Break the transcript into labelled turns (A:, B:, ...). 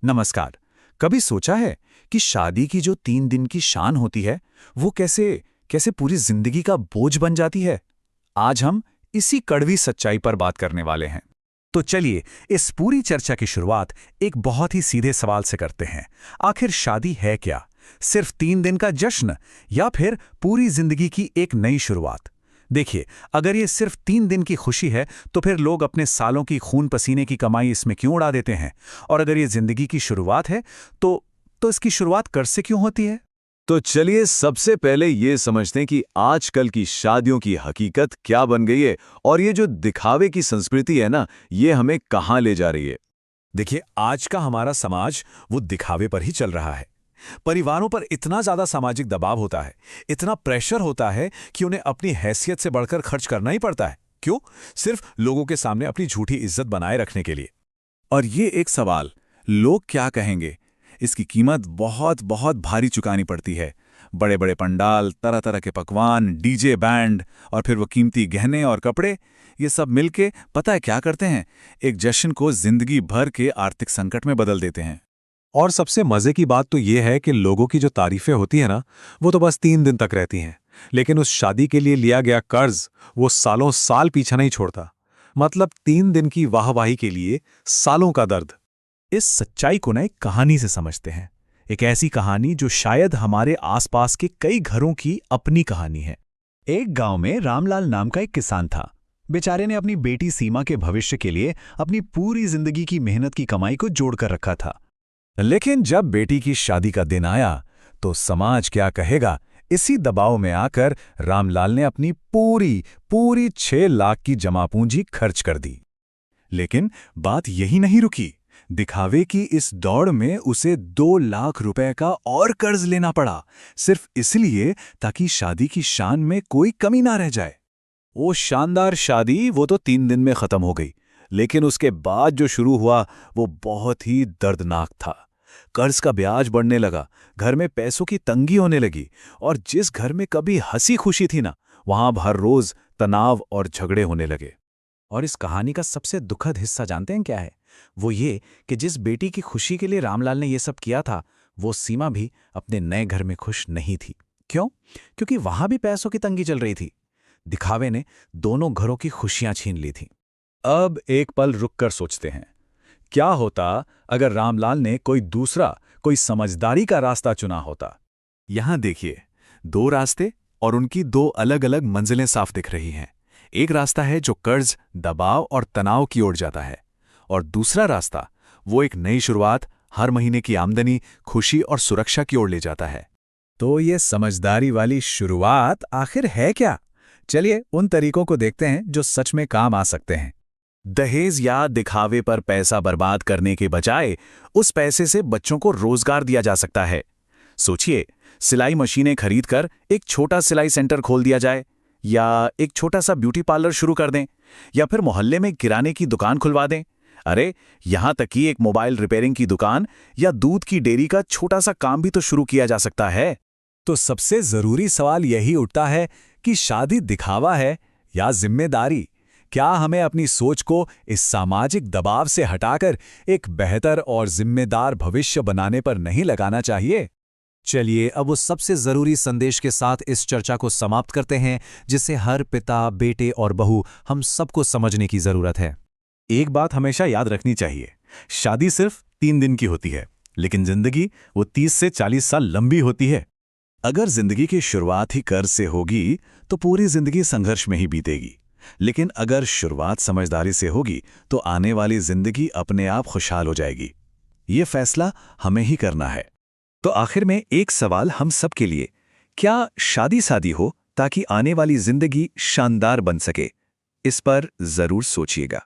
A: नमस्कार। कभी सोचा है कि शादी की जो 3 दिन की शान होती है वो कैसे कैसे पूरी जिंदगी का बोझ बन जाती है। आज हम इसी कड़वी सच्चाई पर बात करने वाले हैं। तो चलिए इस पूरी चर्चा की शुरुआत एक बहुत ही सीधे सवाल से करते हैं। आखिर शादी है क्या? सिर्फ 3 दिन का जश्न या फिर पूरी जिंदगी की एक नई शुरुआत? देखिए, अगर ये सिर्फ 3 दिन की खुशी है तो फिर लोग अपने सालों की खून पसीने की कमाई इसमें क्यों उड़ा देते हैं? और अगर ये जिंदगी की शुरुआत है तो इसकी शुरुआत कर्ज से क्यों होती है?
B: तो चलिए सबसे पहले ये समझते हैं कि आजकल की शादियों की हकीकत क्या बन गई है और ये जो दिखावे की संस्कृति है ना, ये हमें कहाँ ले जा रही है।
A: देखिए, आज का हमारा समाज वो दिखावे पर ही चल रहा है। परिवारों पर इतना ज्यादा सामाजिक दबाव होता है, इतना प्रेशर होता है कि उन्हें अपनी हैसियत से बढ़कर खर्च करना ही पड़ता है। क्यों? सिर्फ लोगों के सामने अपनी झूठी इज्जत बनाए रखने के लिए।
B: और ये एक सवाल, लोग क्या कहेंगे, इसकी कीमत बहुत बहुत भारी चुकानी पड़ती है। बड़े बड़े पंडाल, तरह तरह के पकवान, डीजे बैंड और फिर वो कीमती गहने और कपड़े, ये सब मिलके पता है क्या करते हैं? एक जश्न को जिंदगी भर के आर्थिक संकट में बदल देते हैं।
C: और सबसे मजे की बात तो ये है कि लोगों की जो तारीफें होती है ना, वो तो बस 3 दिन तक रहती हैं। लेकिन उस शादी के लिए लिया गया कर्ज वो सालों साल पीछा नहीं छोड़ता। मतलब 3 दिन की वाहवाही के लिए सालों का दर्द।
A: इस सच्चाई को ना एक कहानी से समझते हैं। एक ऐसी कहानी जो शायद हमारे आसपास के कई घरों की अपनी कहानी है। एक गांव में रामलाल नाम का एक किसान था। बेचारे ने अपनी बेटी सीमा के भविष्य के लिए अपनी पूरी जिंदगी की मेहनत की कमाई को जोड़कर रखा था। लेकिन जब बेटी की शादी का दिन आया तो समाज क्या कहेगा, इसी दबाव में आकर रामलाल ने अपनी पूरी 6 लाख की जमा पूंजी खर्च कर दी। लेकिन बात यही नहीं रुकी। दिखावे की इस दौड़ में उसे 2 लाख रुपए का और कर्ज लेना पड़ा, सिर्फ इसलिए ताकि शादी की शान में कोई कमी ना रह जाए।
B: वो शानदार शादी वो तो 3 दिन में खत्म हो गई, लेकिन उसके बाद जो शुरू हुआ वो बहुत ही दर्दनाक था। कर्ज का ब्याज बढ़ने लगा, घर में पैसों की तंगी होने लगी और जिस घर में कभी हंसी खुशी थी ना, वहां हर रोज तनाव और झगड़े होने लगे।
A: और इस कहानी का सबसे दुखद हिस्सा जानते हैं क्या है? वो ये कि जिस बेटी की खुशी के लिए रामलाल ने ये सब किया था, वो सीमा भी अपने नए घर में खुश नहीं थी। क्यों? क्योंकि वहां भी पैसों की तंगी चल रही थी। दिखावे ने दोनों घरों की खुशियां छीन ली थी। अब एक पल रुककर सोचते हैं, क्या होता अगर रामलाल ने कोई समझदारी का रास्ता चुना होता?
B: यहां देखिए, 2 रास्ते और उनकी 2 अलग-अलग मंजिलें साफ दिख रही हैं। एक रास्ता है जो कर्ज, दबाव और तनाव की ओर जाता है, और दूसरा रास्ता वो एक नई शुरुआत, हर महीने की आमदनी, खुशी और सुरक्षा की ओर ले जाता है।
A: तो ये समझदारी वाली शुरुआत आखिर है क्या? चलिए उन तरीकों को देखते हैं जो सच में काम आ सकते हैं।
B: दहेज या दिखावे पर पैसा बर्बाद करने के बजाय उस पैसे से बच्चों को रोजगार दिया जा सकता है। सोचिए, सिलाई मशीनें खरीदकर एक छोटा सिलाई सेंटर खोल दिया जाए, या एक छोटा सा ब्यूटी पार्लर शुरू कर दें, या फिर मोहल्ले में किराने की दुकान खुलवा दें। अरे, यहां तक कि एक मोबाइल रिपेयरिंग की दुकान या दूध की डेयरी का छोटा सा काम भी तो शुरू किया जा सकता है।
A: तो सबसे जरूरी सवाल यही उठता है कि शादी दिखावा है या जिम्मेदारी? क्या हमें अपनी सोच को इस सामाजिक दबाव से हटाकर एक बेहतर और जिम्मेदार भविष्य बनाने पर नहीं लगाना चाहिए? चलिए अब उस सबसे जरूरी संदेश के साथ इस चर्चा को समाप्त करते हैं, जिसे हर पिता, बेटे और बहू हम सबको समझने की जरूरत है।
B: एक बात हमेशा याद रखनी चाहिए, शादी सिर्फ 3 दिन की होती है, लेकिन जिंदगी वो 30 से 40 साल लंबी होती है। अगर जिंदगी की शुरुआत ही कर्ज से होगी तो पूरी जिंदगी संघर्ष में ही बीतेगी, लेकिन अगर शुरुआत समझदारी से होगी तो आने वाली जिंदगी अपने आप खुशहाल हो जाएगी। ये फैसला हमें ही करना है। तो आखिर में एक सवाल हम सब के लिए, क्या शादी हो ताकि आने वाली जिंदगी शानदार बन सके? इस पर जरूर सोचिएगा।